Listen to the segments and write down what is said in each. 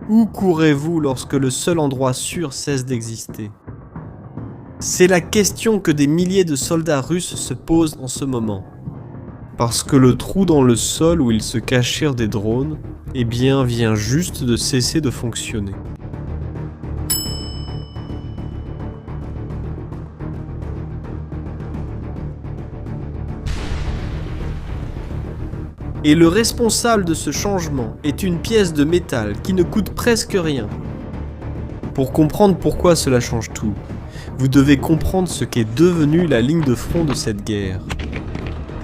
Où courez-vous lorsque le seul endroit sûr cesse d'exister? C'est la question que des milliers de soldats russes se posent en ce moment. Parce que le trou dans le sol où ils se cachèrent des drones, vient juste de cesser de fonctionner. Et le responsable de ce changement est une pièce de métal qui ne coûte presque rien. Pour comprendre pourquoi cela change tout, vous devez comprendre ce qu'est devenue la ligne de front de cette guerre.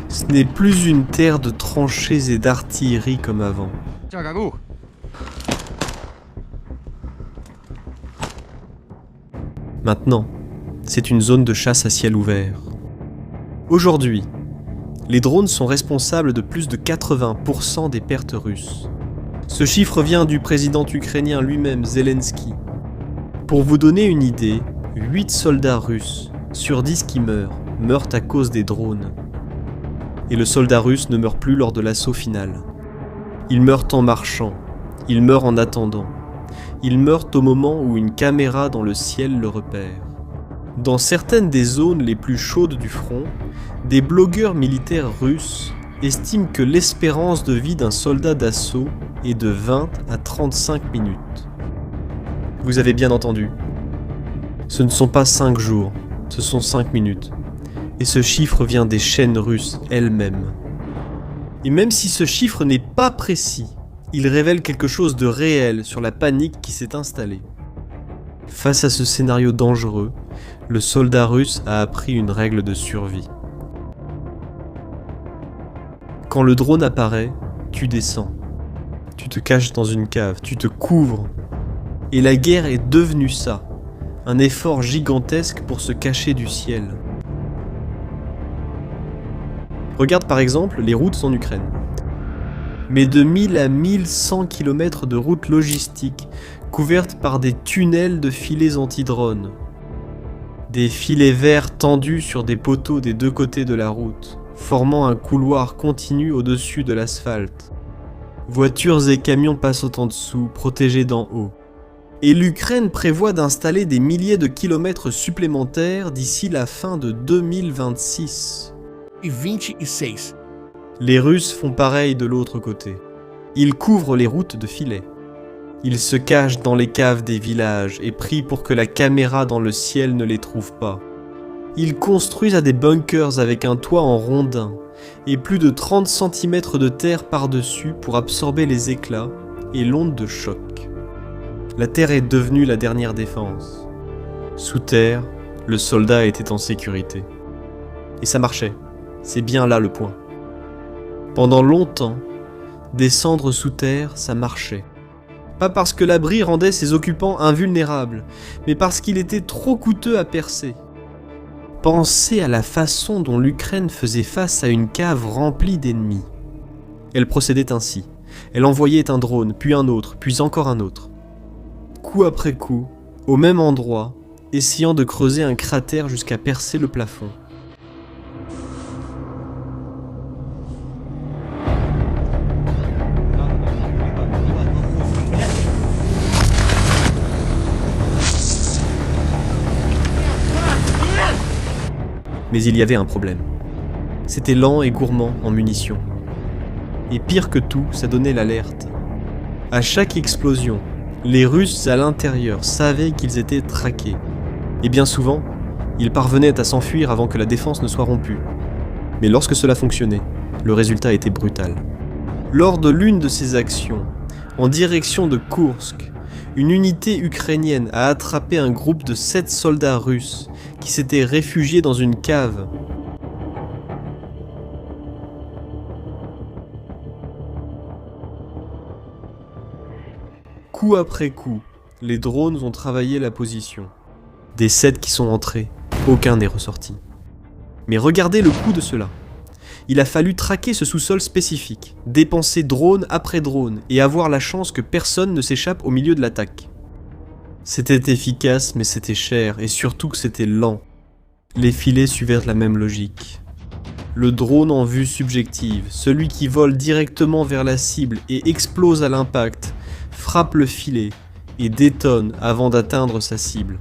Ce n'est plus une terre de tranchées et d'artillerie comme avant. Maintenant, c'est une zone de chasse à ciel ouvert. Aujourd'hui, les drones sont responsables de plus de 80% des pertes russes. Ce chiffre vient du président ukrainien lui-même, Zelensky. Pour vous donner une idée, 8 soldats russes sur 10 qui meurent à cause des drones. Et le soldat russe ne meurt plus lors de l'assaut final. Il meurt en marchant, il meurt en attendant, il meurt au moment où une caméra dans le ciel le repère. Dans certaines des zones les plus chaudes du front, des blogueurs militaires russes estiment que l'espérance de vie d'un soldat d'assaut est de 20 à 35 minutes. Vous avez bien entendu. Ce ne sont pas 5 jours, ce sont 5 minutes. Et ce chiffre vient des chaînes russes elles-mêmes. Et même si ce chiffre n'est pas précis, il révèle quelque chose de réel sur la panique qui s'est installée. Face à ce scénario dangereux, le soldat russe a appris une règle de survie. Quand le drone apparaît, tu descends. Tu te caches dans une cave, tu te couvres. Et la guerre est devenue ça, un effort gigantesque pour se cacher du ciel. Regarde par exemple les routes en Ukraine. Mais de 1000 à 1100 km de routes logistiques couvertes par des tunnels de filets anti-drones. Des filets verts tendus sur des poteaux des deux côtés de la route, formant un couloir continu au-dessus de l'asphalte. Voitures et camions passent en dessous, protégés d'en haut. Et l'Ukraine prévoit d'installer des milliers de kilomètres supplémentaires d'ici la fin de 2026. Les Russes font pareil de l'autre côté. Ils couvrent les routes de filets. Ils se cachent dans les caves des villages et prient pour que la caméra dans le ciel ne les trouve pas. Ils construisent des bunkers avec un toit en rondin et plus de 30 cm de terre par-dessus pour absorber les éclats et l'onde de choc. La terre est devenue la dernière défense. Sous terre, le soldat était en sécurité. Et ça marchait. C'est bien là le point. Pendant longtemps, descendre sous terre, ça marchait. Pas parce que l'abri rendait ses occupants invulnérables, mais parce qu'il était trop coûteux à percer. Pensez à la façon dont l'Ukraine faisait face à une cave remplie d'ennemis. Elle procédait ainsi. Elle envoyait un drone, puis un autre, puis encore un autre. Coup après coup, au même endroit, essayant de creuser un cratère jusqu'à percer le plafond. Mais il y avait un problème. C'était lent et gourmand en munitions. Et pire que tout, ça donnait l'alerte. À chaque explosion, les Russes à l'intérieur savaient qu'ils étaient traqués. Et bien souvent, ils parvenaient à s'enfuir avant que la défense ne soit rompue. Mais lorsque cela fonctionnait, le résultat était brutal. Lors de l'une de ces actions, en direction de Koursk, une unité ukrainienne a attrapé un groupe de 7 soldats russes qui s'étaient réfugiés dans une cave. Coup après coup, les drones ont travaillé la position. Des 7 qui sont entrés, aucun n'est ressorti. Mais regardez le coût de cela. Il a fallu traquer ce sous-sol spécifique, dépenser drone après drone et avoir la chance que personne ne s'échappe au milieu de l'attaque. C'était efficace mais c'était cher et surtout que c'était lent. Les filets suivaient la même logique. Le drone en vue subjective, celui qui vole directement vers la cible et explose à l'impact, frappe le filet et détonne avant d'atteindre sa cible.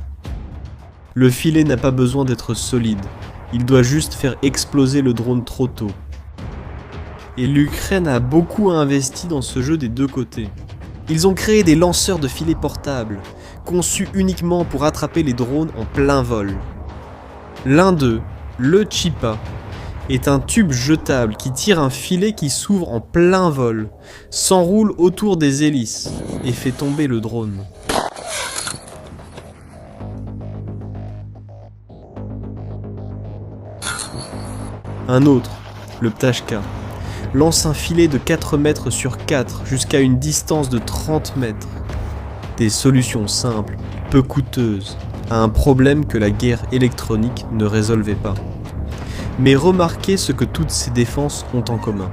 Le filet n'a pas besoin d'être solide, il doit juste faire exploser le drone trop tôt. Et l'Ukraine a beaucoup investi dans ce jeu des deux côtés. Ils ont créé des lanceurs de filets portables, conçus uniquement pour attraper les drones en plein vol. L'un d'eux, le Chipa, est un tube jetable qui tire un filet qui s'ouvre en plein vol, s'enroule autour des hélices et fait tomber le drone. Un autre, le Ptashka, lance un filet de 4 mètres sur 4 jusqu'à une distance de 30 mètres. Des solutions simples, peu coûteuses, à un problème que la guerre électronique ne résolvait pas. Mais remarquez ce que toutes ces défenses ont en commun.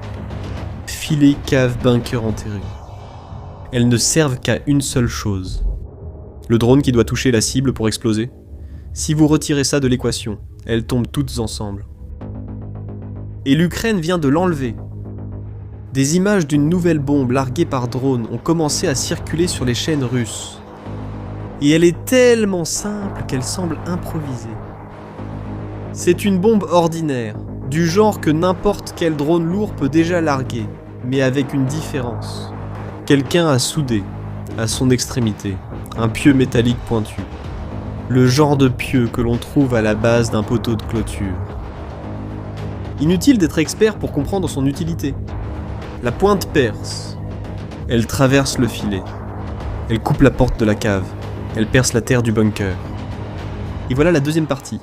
Filet, cave, bunker enterré. Elles ne servent qu'à une seule chose. Le drone qui doit toucher la cible pour exploser. Si vous retirez ça de l'équation, elles tombent toutes ensemble. Et l'Ukraine vient de l'enlever. Des images d'une nouvelle bombe larguée par drone ont commencé à circuler sur les chaînes russes. Et elle est tellement simple qu'elle semble improvisée. C'est une bombe ordinaire, du genre que n'importe quel drone lourd peut déjà larguer, mais avec une différence. Quelqu'un a soudé, à son extrémité, un pieu métallique pointu. Le genre de pieu que l'on trouve à la base d'un poteau de clôture. Inutile d'être expert pour comprendre son utilité. La pointe perce. Elle traverse le filet. Elle coupe la porte de la cave. Elle perce la terre du bunker. Et voilà la deuxième partie.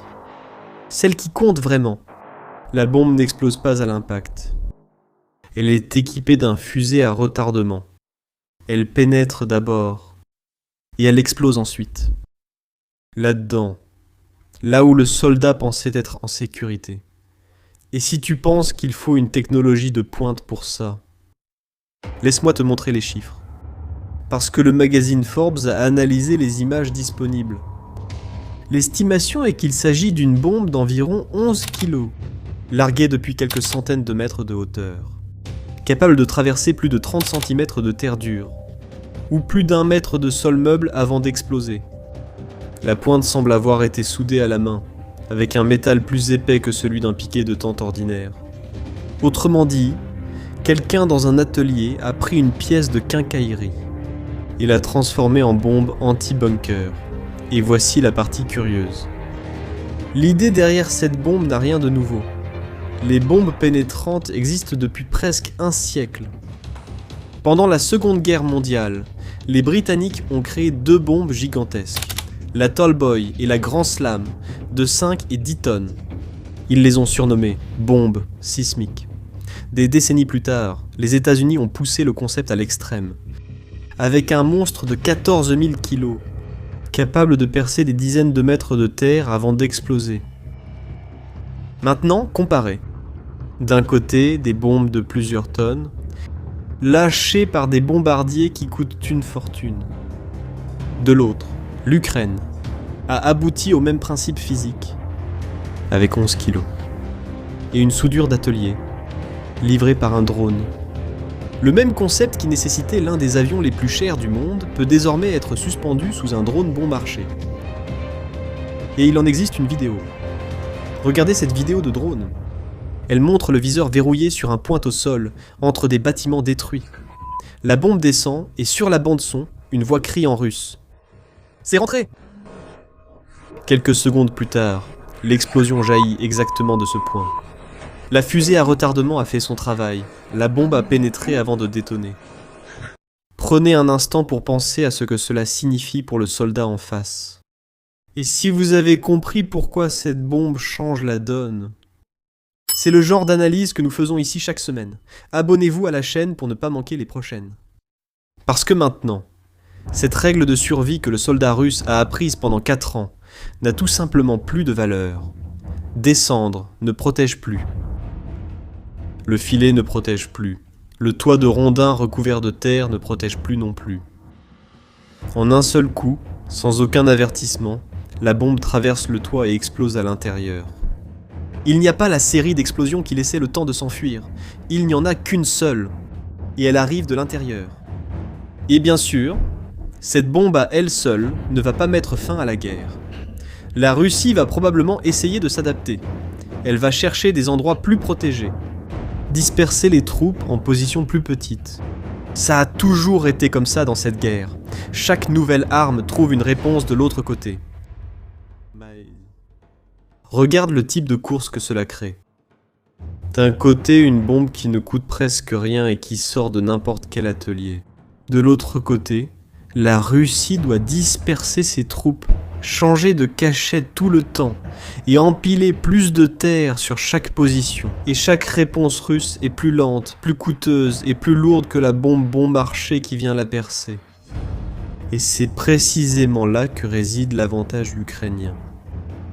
Celle qui compte vraiment. La bombe n'explose pas à l'impact. Elle est équipée d'un fusil à retardement. Elle pénètre d'abord. Et elle explose ensuite. Là-dedans. Là où le soldat pensait être en sécurité. Et si tu penses qu'il faut une technologie de pointe pour ça, laisse-moi te montrer les chiffres. Parce que le magazine Forbes a analysé les images disponibles. L'estimation est qu'il s'agit d'une bombe d'environ 11 kg, larguée depuis quelques centaines de mètres de hauteur, capable de traverser plus de 30 cm de terre dure, ou plus d'1 mètre de sol meuble avant d'exploser. La pointe semble avoir été soudée à la main, avec un métal plus épais que celui d'un piquet de tente ordinaire. Autrement dit, quelqu'un dans un atelier a pris une pièce de quincaillerie et l'a transformée en bombe anti-bunker. Et voici la partie curieuse. L'idée derrière cette bombe n'a rien de nouveau. Les bombes pénétrantes existent depuis presque un siècle. Pendant la Seconde Guerre mondiale, les Britanniques ont créé 2 bombes gigantesques, la Tallboy et la Grand Slam, de 5 et 10 tonnes. Ils les ont surnommées bombes sismiques. Des décennies plus tard, les États-Unis ont poussé le concept à l'extrême, avec un monstre de 14 000 kilos, capable de percer des dizaines de mètres de terre avant d'exploser. Maintenant, comparez. D'un côté, des bombes de plusieurs tonnes, lâchées par des bombardiers qui coûtent une fortune. De l'autre, l'Ukraine a abouti au même principe physique, avec 11 kilos, et une soudure d'atelier, livrée par un drone. Le même concept qui nécessitait l'un des avions les plus chers du monde peut désormais être suspendu sous un drone bon marché. Et il en existe une vidéo. Regardez cette vidéo de drone. Elle montre le viseur verrouillé sur un point au sol, entre des bâtiments détruits. La bombe descend et sur la bande son, une voix crie en russe. « C'est rentré !» Quelques secondes plus tard, l'explosion jaillit exactement de ce point. La fusée à retardement a fait son travail, la bombe a pénétré avant de détonner. Prenez un instant pour penser à ce que cela signifie pour le soldat en face. Et si vous avez compris pourquoi cette bombe change la donne, c'est le genre d'analyse que nous faisons ici chaque semaine. Abonnez-vous à la chaîne pour ne pas manquer les prochaines. Parce que maintenant, cette règle de survie que le soldat russe a apprise pendant 4 ans n'a tout simplement plus de valeur. Descendre ne protège plus. Le filet ne protège plus. Le toit de rondins recouvert de terre ne protège plus non plus. En un seul coup, sans aucun avertissement, la bombe traverse le toit et explose à l'intérieur. Il n'y a pas la série d'explosions qui laissait le temps de s'enfuir. Il n'y en a qu'une seule. Et elle arrive de l'intérieur. Et bien sûr, cette bombe à elle seule ne va pas mettre fin à la guerre. La Russie va probablement essayer de s'adapter. Elle va chercher des endroits plus protégés, disperser les troupes en positions plus petites. Ça a toujours été comme ça dans cette guerre. Chaque nouvelle arme trouve une réponse de l'autre côté. Regarde le type de course que cela crée. D'un côté, une bombe qui ne coûte presque rien et qui sort de n'importe quel atelier. De l'autre côté, la Russie doit disperser ses troupes, changer de cachette tout le temps et empiler plus de terre sur chaque position. Et chaque réponse russe est plus lente, plus coûteuse et plus lourde que la bombe bon marché qui vient la percer. Et c'est précisément là que réside l'avantage ukrainien.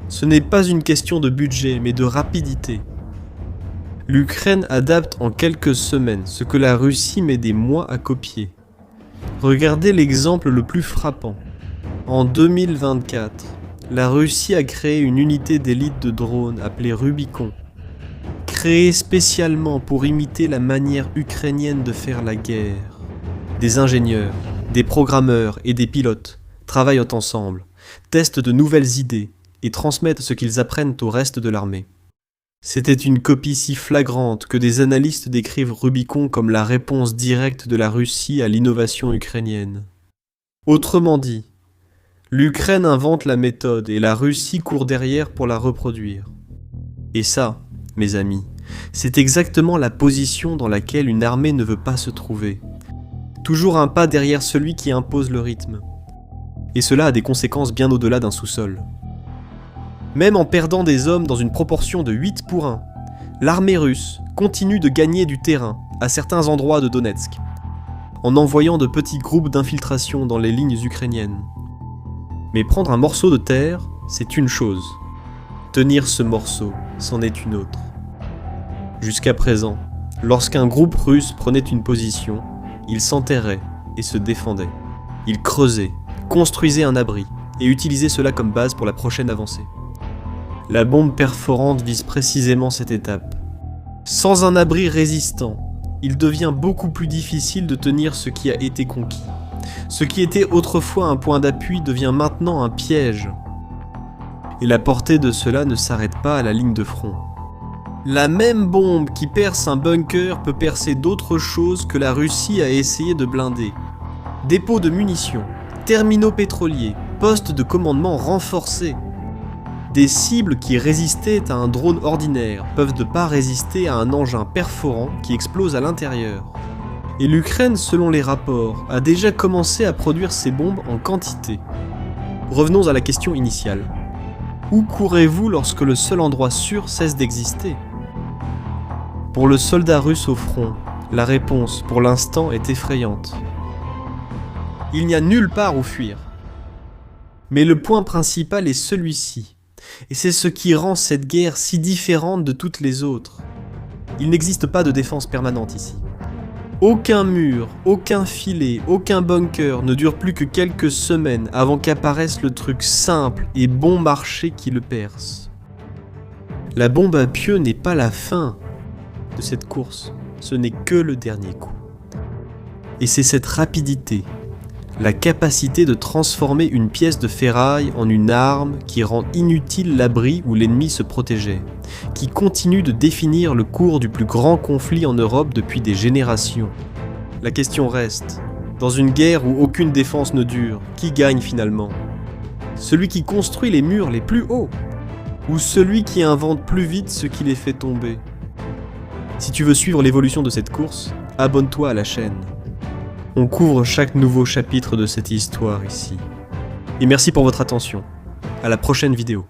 Ce n'est pas une question de budget, mais de rapidité. L'Ukraine adapte en quelques semaines ce que la Russie met des mois à copier. Regardez l'exemple le plus frappant. En 2024, la Russie a créé une unité d'élite de drones appelée Rubicon, créée spécialement pour imiter la manière ukrainienne de faire la guerre. Des ingénieurs, des programmeurs et des pilotes travaillent ensemble, testent de nouvelles idées et transmettent ce qu'ils apprennent au reste de l'armée. C'était une copie si flagrante que des analystes décrivent Rubicon comme la réponse directe de la Russie à l'innovation ukrainienne. Autrement dit, l'Ukraine invente la méthode et la Russie court derrière pour la reproduire. Et ça, mes amis, c'est exactement la position dans laquelle une armée ne veut pas se trouver. Toujours un pas derrière celui qui impose le rythme. Et cela a des conséquences bien au-delà d'un sous-sol. Même en perdant des hommes dans une proportion de 8 pour 1, l'armée russe continue de gagner du terrain à certains endroits de Donetsk, en envoyant de petits groupes d'infiltration dans les lignes ukrainiennes. Mais prendre un morceau de terre, c'est une chose. Tenir ce morceau, c'en est une autre. Jusqu'à présent, lorsqu'un groupe russe prenait une position, il s'enterrait et se défendait. Il creusait, construisait un abri et utilisait cela comme base pour la prochaine avancée. La bombe perforante vise précisément cette étape. Sans un abri résistant, il devient beaucoup plus difficile de tenir ce qui a été conquis. Ce qui était autrefois un point d'appui devient maintenant un piège. Et la portée de cela ne s'arrête pas à la ligne de front. La même bombe qui perce un bunker peut percer d'autres choses que la Russie a essayé de blinder. Dépôts de munitions, terminaux pétroliers, postes de commandement renforcés. Des cibles qui résistaient à un drone ordinaire peuvent ne pas résister à un engin perforant qui explose à l'intérieur. Et l'Ukraine, selon les rapports, a déjà commencé à produire ces bombes en quantité. Revenons à la question initiale. Où courez-vous lorsque le seul endroit sûr cesse d'exister ? Pour le soldat russe au front, la réponse, pour l'instant, est effrayante. Il n'y a nulle part où fuir. Mais le point principal est celui-ci. Et c'est ce qui rend cette guerre si différente de toutes les autres. Il n'existe pas de défense permanente ici. Aucun mur, aucun filet, aucun bunker ne dure plus que quelques semaines avant qu'apparaisse le truc simple et bon marché qui le perce. La bombe à pieux n'est pas la fin de cette course, ce n'est que le dernier coup. Et c'est cette rapidité, la capacité de transformer une pièce de ferraille en une arme qui rend inutile l'abri où l'ennemi se protégeait, qui continue de définir le cours du plus grand conflit en Europe depuis des générations. La question reste, dans une guerre où aucune défense ne dure, qui gagne finalement ? Celui qui construit les murs les plus hauts ? Ou celui qui invente plus vite ce qui les fait tomber ? Si tu veux suivre l'évolution de cette course, abonne-toi à la chaîne. On couvre chaque nouveau chapitre de cette histoire ici. Et merci pour votre attention. À la prochaine vidéo.